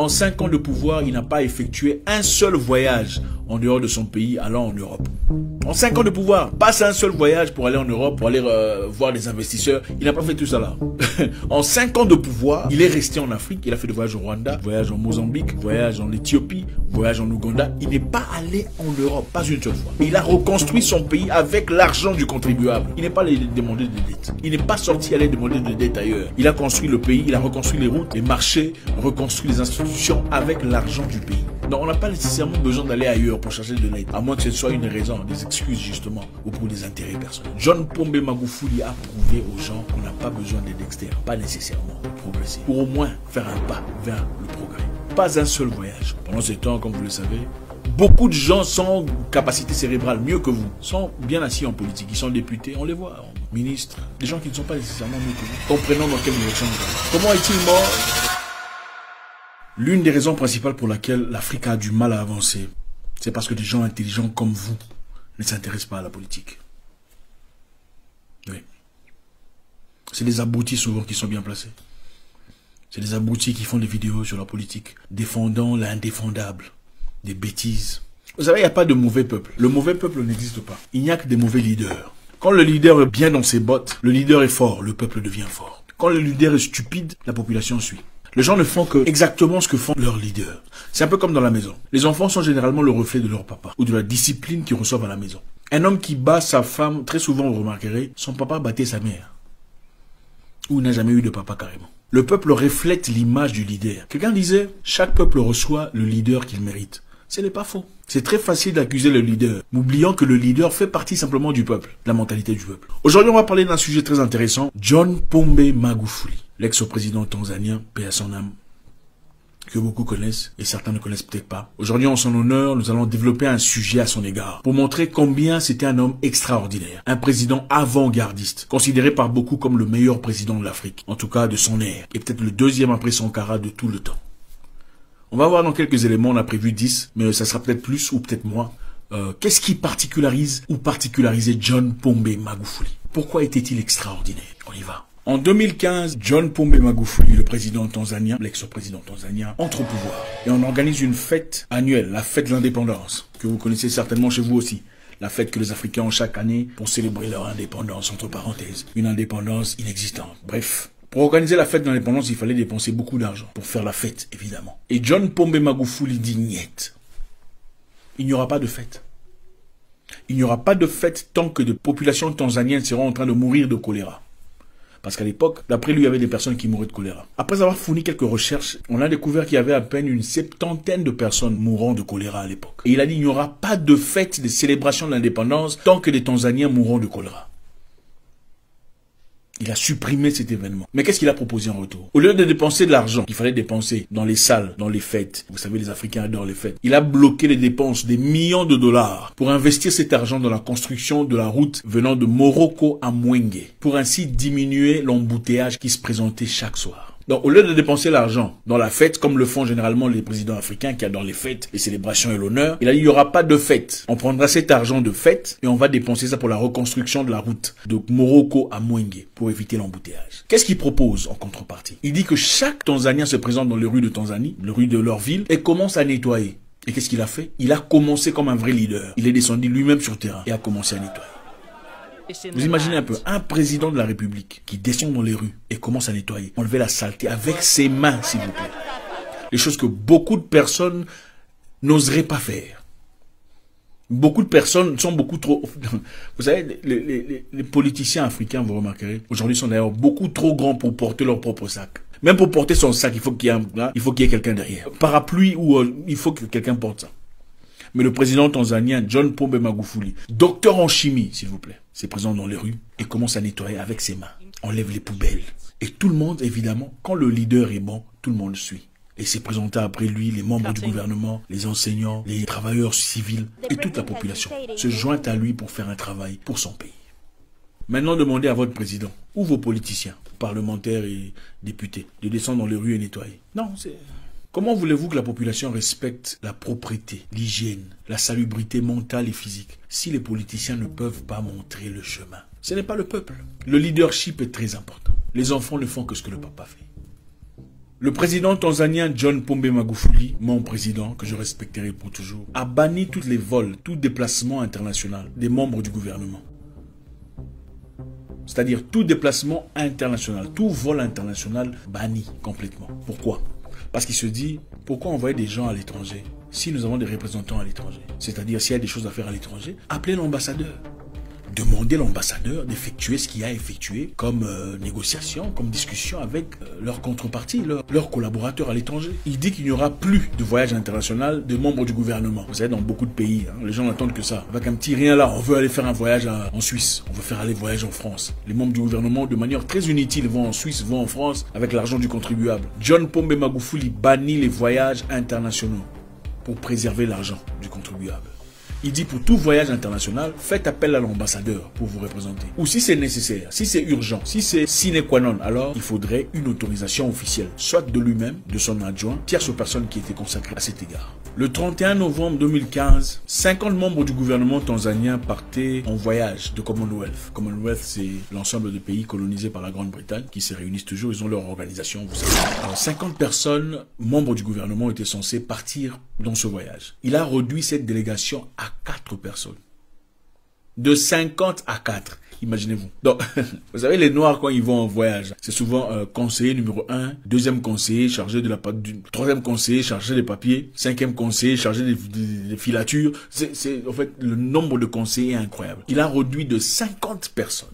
En 5 ans de pouvoir, il n'a pas effectué un seul voyage en dehors de son pays allant en Europe. En 5 ans de pouvoir, pas un seul voyage pour aller en Europe, pour aller voir des investisseurs. Il n'a pas fait tout ça là. En 5 ans de pouvoir, il est resté en Afrique. Il a fait des voyages au Rwanda, voyage en Mozambique, voyage en Éthiopie, voyage en Ouganda. Il n'est pas allé en Europe, pas une seule fois. Il a reconstruit son pays avec l'argent du contribuable. Il n'est pas allé demander de dette. Il n'est pas sorti aller demander de dette ailleurs. Il a construit le pays, il a reconstruit les routes, les marchés, reconstruit les institutions avec l'argent du pays. Donc on n'a pas nécessairement besoin d'aller ailleurs pour chercher de l'aide, à moins que ce soit une raison, des excuses justement, ou pour des intérêts personnels. John Pombe Magufuli a prouvé aux gens qu'on n'a pas besoin d'aide externe, pas nécessairement pour progresser, pour au moins faire un pas vers le progrès. Pas un seul voyage. Pendant ce temps, comme vous le savez, beaucoup de gens sans capacité cérébrale, mieux que vous, sont bien assis en politique. Ils sont députés, on les voit, ministres, des gens qui ne sont pas nécessairement mieux que vous. Comprenons dans quelle direction nous allons. Comment est-il mort? L'une des raisons principales pour laquelle l'Afrique a du mal à avancer, c'est parce que des gens intelligents comme vous ne s'intéressent pas à la politique. Oui. C'est des abrutis souvent qui sont bien placés. C'est des abrutis qui font des vidéos sur la politique, défendant l'indéfendable, des bêtises. Vous savez, il n'y a pas de mauvais peuple. Le mauvais peuple n'existe pas. Il n'y a que des mauvais leaders. Quand le leader est bien dans ses bottes, le leader est fort, le peuple devient fort. Quand le leader est stupide, la population suit. Les gens ne font que exactement ce que font leurs leaders. C'est un peu comme dans la maison. Les enfants sont généralement le reflet de leur papa ou de la discipline qu'ils reçoivent à la maison. Un homme qui bat sa femme, très souvent vous remarquerez, son papa battait sa mère. Ou n'a jamais eu de papa carrément. Le peuple reflète l'image du leader. Quelqu'un disait, chaque peuple reçoit le leader qu'il mérite. Ce n'est pas faux. C'est très facile d'accuser le leader, oubliant que le leader fait partie simplement du peuple, de la mentalité du peuple. Aujourd'hui, on va parler d'un sujet très intéressant, John Pombe Magufuli, l'ex-président tanzanien, paix à son âme, que beaucoup connaissent et certains ne connaissent peut-être pas. Aujourd'hui, en son honneur, nous allons développer un sujet à son égard pour montrer combien c'était un homme extraordinaire, un président avant-gardiste, considéré par beaucoup comme le meilleur président de l'Afrique, en tout cas de son ère, et peut-être le deuxième après Sankara de tout le temps. On va voir dans quelques éléments, on a prévu 10, mais ça sera peut-être plus ou peut-être moins. Qu'est-ce qui particularise ou particularisait John Pombe Magufuli? Pourquoi était-il extraordinaire? On y va. En 2015, John Pombe Magufuli, le président tanzanien, l'ex-président tanzanien, entre au pouvoir. Et on organise une fête annuelle, la fête de l'indépendance, que vous connaissez certainement chez vous aussi. La fête que les Africains ont chaque année pour célébrer leur indépendance, entre parenthèses. Une indépendance inexistante. Bref. Pour organiser la fête de l'indépendance, il fallait dépenser beaucoup d'argent pour faire la fête, évidemment. Et John Pombe Magufuli dit niet. Il n'y aura pas de fête. Il n'y aura pas de fête tant que des populations tanzaniennes seront en train de mourir de choléra. Parce qu'à l'époque, d'après lui, il y avait des personnes qui mouraient de choléra. Après avoir fourni quelques recherches, on a découvert qu'il y avait à peine une 70aine de personnes mourant de choléra à l'époque. Et il a dit, il n'y aura pas de fête de célébration de l'indépendance tant que des Tanzaniens mourront de choléra. Il a supprimé cet événement. Mais qu'est-ce qu'il a proposé en retour? Au lieu de dépenser de l'argent qu'il fallait dépenser dans les salles, dans les fêtes, vous savez, les Africains adorent les fêtes, il a bloqué les dépenses des millions de dollars pour investir cet argent dans la construction de la route venant de Morocco à Mwenge, pour ainsi diminuer l'embouteillage qui se présentait chaque soir. Donc, au lieu de dépenser l'argent dans la fête, comme le font généralement les présidents africains qui adorent les fêtes, les célébrations et l'honneur, il a dit, il n'y aura pas de fête. On prendra cet argent de fête et on va dépenser ça pour la reconstruction de la route de Morocco à Mwenge pour éviter l'embouteillage. Qu'est-ce qu'il propose en contrepartie? Il dit que chaque Tanzanien se présente dans les rues de Tanzanie, les rues de leur ville, et commence à nettoyer. Et qu'est-ce qu'il a fait? Il a commencé comme un vrai leader. Il est descendu lui-même sur terrain et a commencé à nettoyer. Vous imaginez un peu, un président de la République qui descend dans les rues et commence à nettoyer, enlever la saleté avec ses mains, s'il vous plaît. Les choses que beaucoup de personnes n'oseraient pas faire. Beaucoup de personnes sont beaucoup trop... Vous savez, les politiciens africains, vous remarquerez, aujourd'hui sont d'ailleurs beaucoup trop grands pour porter leur propre sac. Même pour porter son sac, il faut qu'il y ait quelqu'un derrière. Parapluie, ou il faut que quelqu'un porte ça. Mais le président tanzanien, John Pombe Magufuli, docteur en chimie, s'il vous plaît, s'est présent dans les rues et commence à nettoyer avec ses mains. Enlève les poubelles. Et tout le monde, évidemment, quand le leader est bon, tout le monde suit. Et s'est présenté après lui, les membres du gouvernement, les enseignants, les travailleurs civils et toute la population se joint à lui pour faire un travail pour son pays. Maintenant, demandez à votre président ou vos politiciens, parlementaires et députés, de descendre dans les rues et nettoyer. Non, c'est... Comment voulez-vous que la population respecte la propreté, l'hygiène, la salubrité mentale et physique si les politiciens ne peuvent pas montrer le chemin? Ce n'est pas le peuple. Le leadership est très important. Les enfants ne font que ce que le papa fait. Le président tanzanien John Pombe Magufuli, mon président, que je respecterai pour toujours, a banni tous les vols, tout déplacement international des membres du gouvernement. C'est-à-dire tout déplacement international, tout vol international banni complètement. Pourquoi? Parce qu'il se dit, pourquoi envoyer des gens à l'étranger si nous avons des représentants à l'étranger? C'est-à-dire s'il y a des choses à faire à l'étranger, appelez l'ambassadeur. Demandez à l'ambassadeur d'effectuer ce qu'il a effectué comme négociation, comme discussion avec leur contrepartie, leurs collaborateurs à l'étranger. Il dit qu'il n'y aura plus de voyage international de membres du gouvernement. Vous savez, dans beaucoup de pays, les gens n'attendent que ça. Avec un petit rien là, on veut aller faire un voyage en Suisse, on veut faire aller voyage en France. Les membres du gouvernement, de manière très inutile, vont en Suisse, vont en France avec l'argent du contribuable. John Pombe Magufuli bannit les voyages internationaux pour préserver l'argent du contribuable. Il dit pour tout voyage international, faites appel à l'ambassadeur pour vous représenter. Ou si c'est nécessaire, si c'est urgent, si c'est sine qua non, alors il faudrait une autorisation officielle, soit de lui-même, de son adjoint, tierce personne qui était consacrée à cet égard. Le 31 novembre 2015, 50 membres du gouvernement tanzanien partaient en voyage de Commonwealth. Commonwealth, c'est l'ensemble de pays colonisés par la Grande-Bretagne qui se réunissent toujours, ils ont leur organisation, vous savez. Alors, 50 personnes, membres du gouvernement, étaient censées partir dans ce voyage. Il a réduit cette délégation à 4 personnes. De 50 à 4. Imaginez-vous. Donc, vous savez, les Noirs, quand ils vont en voyage, c'est souvent conseiller numéro 1, deuxième conseiller chargé de troisième conseiller chargé des papiers, cinquième conseiller chargé des filatures. En fait, le nombre de conseillers est incroyable. Il a réduit de 50 personnes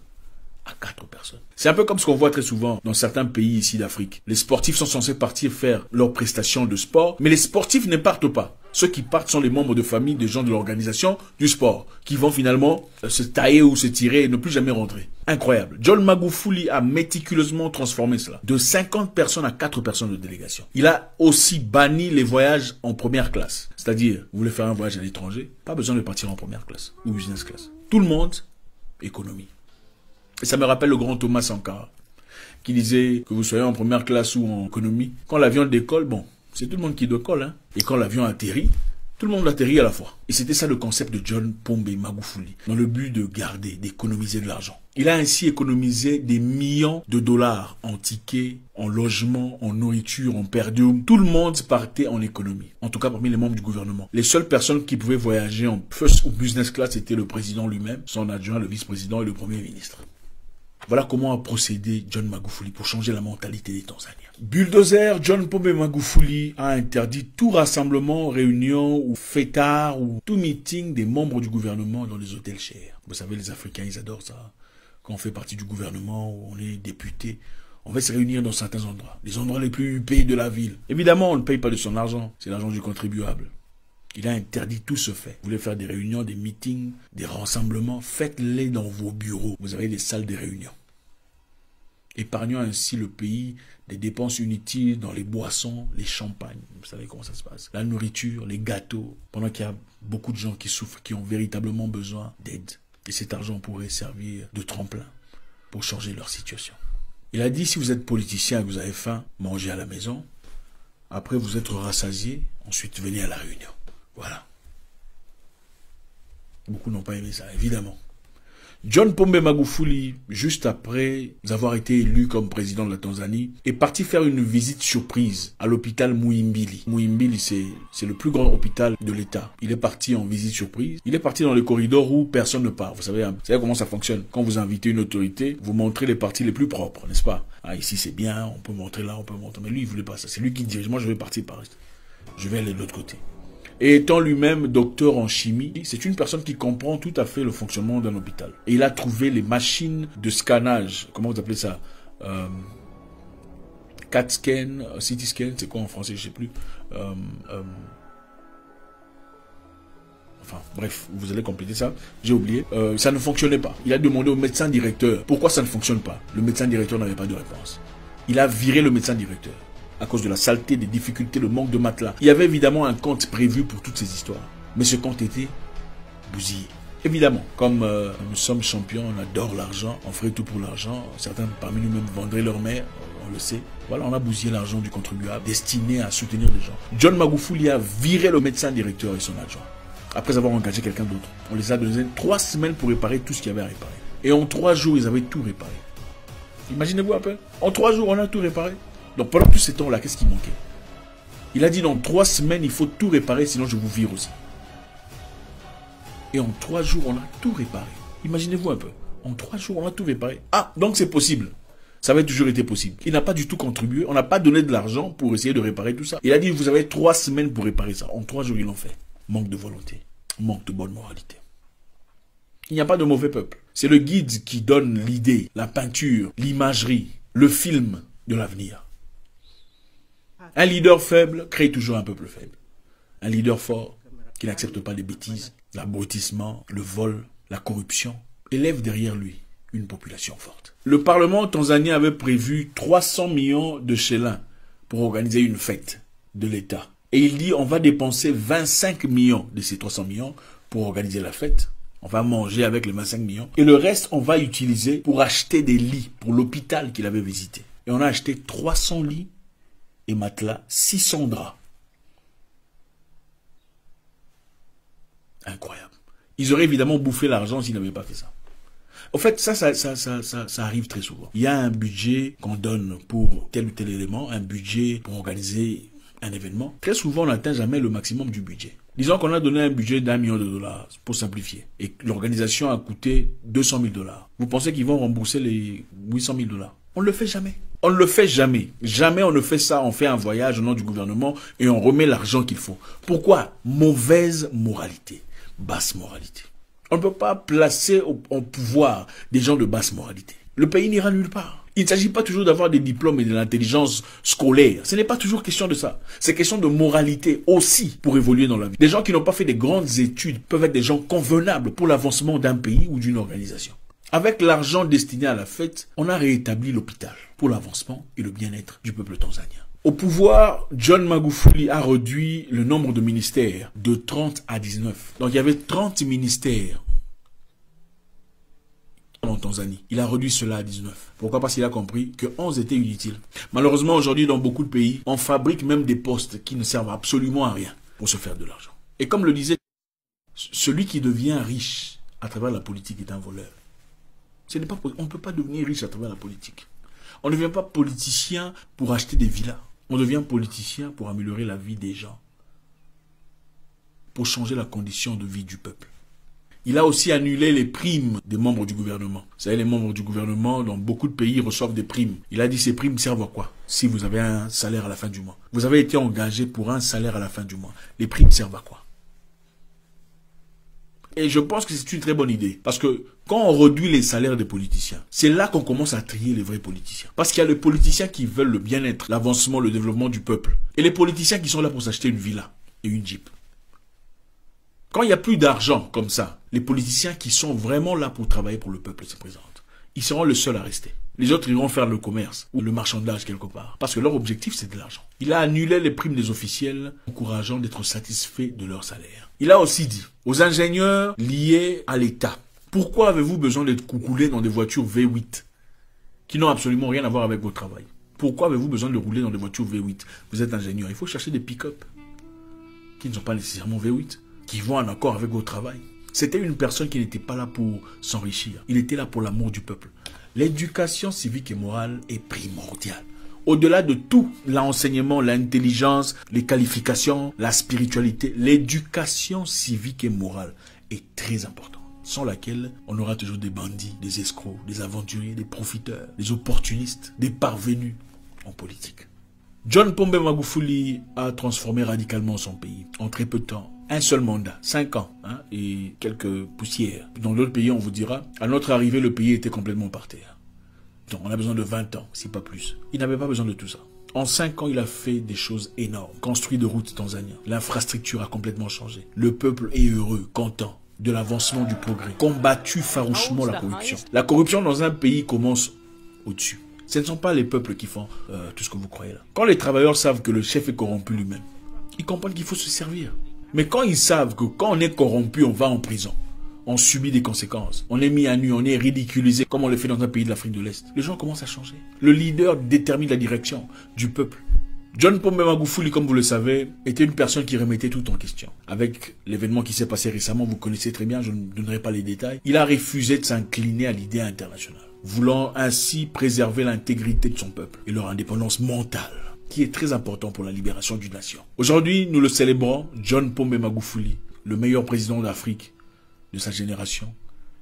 à 4 personnes. C'est un peu comme ce qu'on voit très souvent dans certains pays ici d'Afrique. Les sportifs sont censés partir faire leurs prestations de sport, mais les sportifs ne partent pas. Ceux qui partent sont les membres de famille des gens de l'organisation du sport, qui vont finalement se tailler ou se tirer et ne plus jamais rentrer. Incroyable. John Magufuli a méticuleusement transformé cela. De 50 personnes à 4 personnes de délégation. Il a aussi banni les voyages en première classe. C'est-à-dire, vous voulez faire un voyage à l'étranger, pas besoin de partir en première classe ou business class. Tout le monde, économie. Et ça me rappelle le grand Thomas Sankara, qui disait que vous soyez en première classe ou en économie, quand l'avion décolle, bon, c'est tout le monde qui décolle, hein. Et quand l'avion atterrit, tout le monde atterrit à la fois. Et c'était ça le concept de John Pombe Magufuli, dans le but de garder, d'économiser de l'argent. Il a ainsi économisé des millions de dollars en tickets, en logements, en nourriture, en perdium. Tout le monde partait en économie. En tout cas, parmi les membres du gouvernement. Les seules personnes qui pouvaient voyager en first ou business class, c'était le président lui-même, son adjoint, le vice-président et le premier ministre. Voilà comment a procédé John Magufuli pour changer la mentalité des Tanzaniens. Bulldozer, John Pombe Magufuli a interdit tout rassemblement, réunion ou fêtard ou tout meeting des membres du gouvernement dans les hôtels chers. Vous savez, les Africains, ils adorent ça. Quand on fait partie du gouvernement, ou on est député, on va se réunir dans certains endroits. Les endroits les plus huppés de la ville. Évidemment, on ne paye pas de son argent. C'est l'argent du contribuable. Il a interdit tout ce fait. Vous voulez faire des réunions, des meetings, des rassemblements, faites-les dans vos bureaux. Vous avez des salles de réunion. Épargnant ainsi le pays des dépenses inutiles dans les boissons, les champagnes. Vous savez comment ça se passe. La nourriture, les gâteaux. Pendant qu'il y a beaucoup de gens qui souffrent, qui ont véritablement besoin d'aide. Et cet argent pourrait servir de tremplin pour changer leur situation. Il a dit, si vous êtes politicien et que vous avez faim, mangez à la maison. Après, vous êtes rassasié. Ensuite, venez à la réunion. Voilà. Beaucoup n'ont pas aimé ça, évidemment. John Pombe Magufuli, juste après avoir été élu comme président de la Tanzanie, est parti faire une visite surprise à l'hôpital Muhimbili. Muhimbili, c'est le plus grand hôpital de l'État. Il est parti en visite surprise. Il est parti dans les corridors où personne ne part. Vous savez comment ça fonctionne. Quand vous invitez une autorité, vous montrez les parties les plus propres, n'est-ce pas? Ah, ici c'est bien, on peut montrer là, on peut montrer. Mais lui, il voulait pas ça. C'est lui qui dirige. Moi, je vais partir par ici. Je vais aller de l'autre côté. Et étant lui-même docteur en chimie, c'est une personne qui comprend tout à fait le fonctionnement d'un hôpital. Et il a trouvé les machines de scannage, comment vous appelez ça, CAT scan, CT scan, c'est quoi en français, je sais plus. Enfin, bref, vous allez compléter ça, j'ai oublié. Ça ne fonctionnait pas. Il a demandé au médecin directeur pourquoi ça ne fonctionne pas. Le médecin directeur n'avait pas de réponse. Il a viré le médecin directeur. À cause de la saleté, des difficultés, le manque de matelas. Il y avait évidemment un compte prévu pour toutes ces histoires. Mais ce compte était bousillé. Évidemment, comme nous sommes champions, on adore l'argent, on ferait tout pour l'argent. Certains parmi nous même vendraient leur mère, on le sait. Voilà, on a bousillé l'argent du contribuable destiné à soutenir les gens. John Magufuli a viré le médecin directeur et son adjoint. Après avoir engagé quelqu'un d'autre. On les a donné 3 semaines pour réparer tout ce qu'il y avait à réparer. Et en 3 jours, ils avaient tout réparé. Imaginez-vous un peu. En 3 jours, on a tout réparé. Donc pendant tout ce temps-là, qu'est-ce qui manquait? Il a dit dans 3 semaines, il faut tout réparer, sinon je vous vire aussi. Et en 3 jours, on a tout réparé. Imaginez-vous un peu. En 3 jours, on a tout réparé. Ah, donc c'est possible. Ça avait toujours été possible. Il n'a pas du tout contribué. On n'a pas donné de l'argent pour essayer de réparer tout ça. Il a dit, vous avez 3 semaines pour réparer ça. En 3 jours, ils l'ont fait. Manque de volonté. Manque de bonne moralité. Il n'y a pas de mauvais peuple. C'est le guide qui donne l'idée, la peinture, l'imagerie, le film de l'avenir. Un leader faible crée toujours un peuple faible. Un leader fort qui n'accepte pas les bêtises, l'abrutissement, le vol, la corruption, élève derrière lui une population forte. Le Parlement tanzanien avait prévu 300 millions de shillings pour organiser une fête de l'État. Et il dit on va dépenser 25 millions de ces 300 millions pour organiser la fête. On va manger avec les 25 millions. Et le reste, on va utiliser pour acheter des lits pour l'hôpital qu'il avait visité. Et on a acheté 300 lits et matelas, 600 draps. Incroyable. Ils auraient évidemment bouffé l'argent s'ils n'avaient pas fait ça. En fait, ça arrive très souvent. Il y a un budget qu'on donne pour tel ou tel élément, un budget pour organiser un événement. Très souvent, on n'atteint jamais le maximum du budget. Disons qu'on a donné un budget d'1 million de dollars, pour simplifier, et l'organisation a coûté 200 000 dollars. Vous pensez qu'ils vont rembourser les 800 000 dollars? On ne le fait jamais. On ne le fait jamais. Jamais on ne fait ça. On fait un voyage au nom du gouvernement et on remet l'argent qu'il faut. Pourquoi? Mauvaise moralité. Basse moralité. On ne peut pas placer au pouvoir des gens de basse moralité. Le pays n'ira nulle part. Il ne s'agit pas toujours d'avoir des diplômes et de l'intelligence scolaire. Ce n'est pas toujours question de ça. C'est question de moralité aussi pour évoluer dans la vie. Des gens qui n'ont pas fait des grandes études peuvent être des gens convenables pour l'avancement d'un pays ou d'une organisation. Avec l'argent destiné à la fête, on a rétabli l'hôpital pour l'avancement et le bien-être du peuple tanzanien. Au pouvoir, John Magufuli a réduit le nombre de ministères de 30 à 19. Donc il y avait 30 ministères en Tanzanie. Il a réduit cela à 19. Pourquoi? Parce qu'il a compris que 11 étaient inutiles. Malheureusement, aujourd'hui, dans beaucoup de pays, on fabrique même des postes qui ne servent absolument à rien pour se faire de l'argent. Et comme le disait, celui qui devient riche à travers la politique est un voleur. On ne peut pas devenir riche à travers la politique. On ne devient pas politicien pour acheter des villas. On devient politicien pour améliorer la vie des gens. Pour changer la condition de vie du peuple. Il a aussi annulé les primes des membres du gouvernement. Vous savez, les membres du gouvernement, dans beaucoup de pays, reçoivent des primes. Il a dit ces primes servent à quoi? Si vous avez un salaire à la fin du mois. Vous avez été engagé pour un salaire à la fin du mois. Les primes servent à quoi? Et je pense que c'est une très bonne idée. Parce que quand on réduit les salaires des politiciens, c'est là qu'on commence à trier les vrais politiciens. Parce qu'il y a les politiciens qui veulent le bien-être, l'avancement, le développement du peuple. Et les politiciens qui sont là pour s'acheter une villa et une Jeep. Quand il n'y a plus d'argent comme ça, les politiciens qui sont vraiment là pour travailler pour le peuple se présentent. Ils seront les seuls à rester. Les autres iront faire le commerce ou le marchandage quelque part. Parce que leur objectif, c'est de l'argent. Il a annulé les primes des officiels, encourageant d'être satisfaits de leur salaire. Il a aussi dit aux ingénieurs liés à l'État, pourquoi avez-vous besoin d'être coucoulés dans des voitures V8 qui n'ont absolument rien à voir avec votre travail? Pourquoi avez-vous besoin de rouler dans des voitures V8? Vous êtes ingénieur, il faut chercher des pick-up qui ne sont pas nécessairement V8, qui vont en accord avec votre travail. C'était une personne qui n'était pas là pour s'enrichir. Il était là pour l'amour du peuple. L'éducation civique et morale est primordiale. Au-delà de tout, l'enseignement, l'intelligence, les qualifications, la spiritualité, l'éducation civique et morale est très importante. Sans laquelle, on aura toujours des bandits, des escrocs, des aventuriers, des profiteurs, des opportunistes, des parvenus en politique. John Pombe Magufuli a transformé radicalement son pays en très peu de temps. Un seul mandat, 5 ans, et quelques poussières. Dans d'autres pays, on vous dira, à notre arrivée, le pays était complètement par terre. Donc, on a besoin de 20 ans, si pas plus. Il n'avait pas besoin de tout ça. En 5 ans, il a fait des choses énormes. Construit de routes tanzaniennes. L'infrastructure a complètement changé. Le peuple est heureux, content de l'avancement du progrès. Combattu farouchement la corruption. La corruption dans un pays commence au-dessus. Ce ne sont pas les peuples qui font tout ce que vous croyez là. Quand les travailleurs savent que le chef est corrompu lui-même, ils comprennent qu'il faut se servir. Mais quand ils savent que quand on est corrompu, on va en prison, on subit des conséquences, on est mis à nu, on est ridiculisé, comme on le fait dans un pays de l'Afrique de l'Est, les gens commencent à changer. Le leader détermine la direction du peuple. John Pombe Magufuli, comme vous le savez, était une personne qui remettait tout en question. Avec l'événement qui s'est passé récemment, vous connaissez très bien, je ne donnerai pas les détails, il a refusé de s'incliner à l'idée internationale. voulant ainsi préserver l'intégrité de son peuple et leur indépendance mentale, qui est très important pour la libération d'une nation. Aujourd'hui, nous le célébrons, John Pombe Magufuli, le meilleur président d'Afrique de sa génération,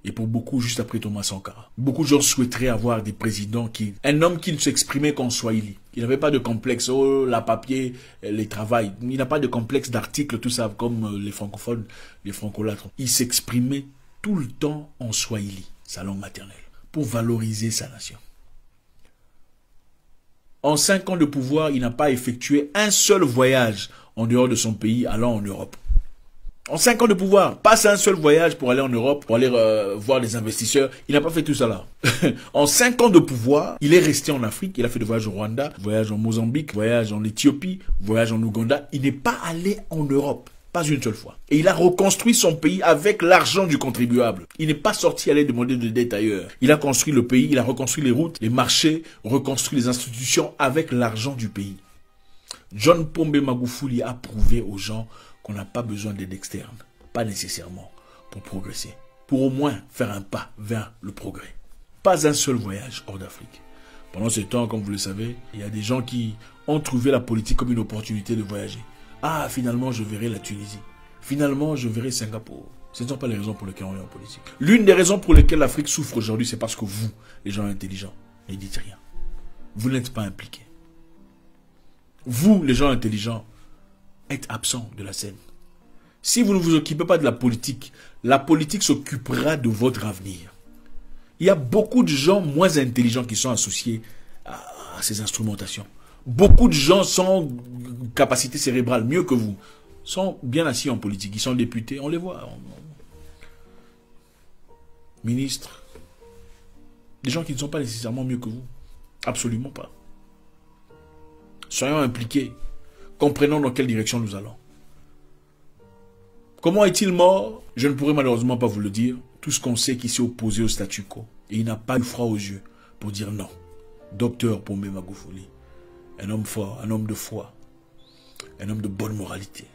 et pour beaucoup, juste après Thomas Sankara. Beaucoup de gens souhaiteraient avoir des présidents un homme qui ne s'exprimait qu'en Swahili. Il n'avait pas de complexe, oh, la papier, les travails. Il n'a pas de complexe d'articles, tout ça, comme les francophones, les francolâtres. Il s'exprimait tout le temps en Swahili, sa langue maternelle, pour valoriser sa nation. En 5 ans de pouvoir, il n'a pas effectué un seul voyage en dehors de son pays allant en Europe. En 5 ans de pouvoir, pas un seul voyage pour aller en Europe, pour aller voir les investisseurs. Il n'a pas fait tout ça là. En 5 ans de pouvoir, il est resté en Afrique. Il a fait des voyages au Rwanda, voyage en Mozambique, voyage en Éthiopie, voyage en Ouganda. Il n'est pas allé en Europe. Pas une seule fois. Et il a reconstruit son pays avec l'argent du contribuable. Il n'est pas sorti aller demander de dette ailleurs. Il a construit le pays, il a reconstruit les routes, les marchés, reconstruit les institutions avec l'argent du pays. John Pombe Magufuli a prouvé aux gens qu'on n'a pas besoin d'aide externe, pas nécessairement, pour progresser. Pour au moins faire un pas vers le progrès. Pas un seul voyage hors d'Afrique. Pendant ce temps, comme vous le savez, il y a des gens qui ont trouvé la politique comme une opportunité de voyager. Ah, finalement, je verrai la Tunisie. Finalement, je verrai Singapour. Ce ne sont pas les raisons pour lesquelles on est en politique. L'une des raisons pour lesquelles l'Afrique souffre aujourd'hui, c'est parce que vous, les gens intelligents, ne dites rien. Vous n'êtes pas impliqués. Vous, les gens intelligents, êtes absents de la scène. Si vous ne vous occupez pas de la politique s'occupera de votre avenir. Il y a beaucoup de gens moins intelligents qui sont associés à ces instrumentations. Beaucoup de gens sans capacité cérébrale, mieux que vous, sont bien assis en politique. Ils sont députés, on les voit. Ministres. Des gens qui ne sont pas nécessairement mieux que vous. Absolument pas. Soyons impliqués. Comprenons dans quelle direction nous allons. Comment est-il mort? Je ne pourrais malheureusement pas vous le dire. Tout ce qu'on sait qu'il s'est opposé au statu quo. Et il n'a pas eu froid aux yeux pour dire non. Docteur Pombe Magufuli. Un homme fort, un homme de foi, un homme de bonne moralité.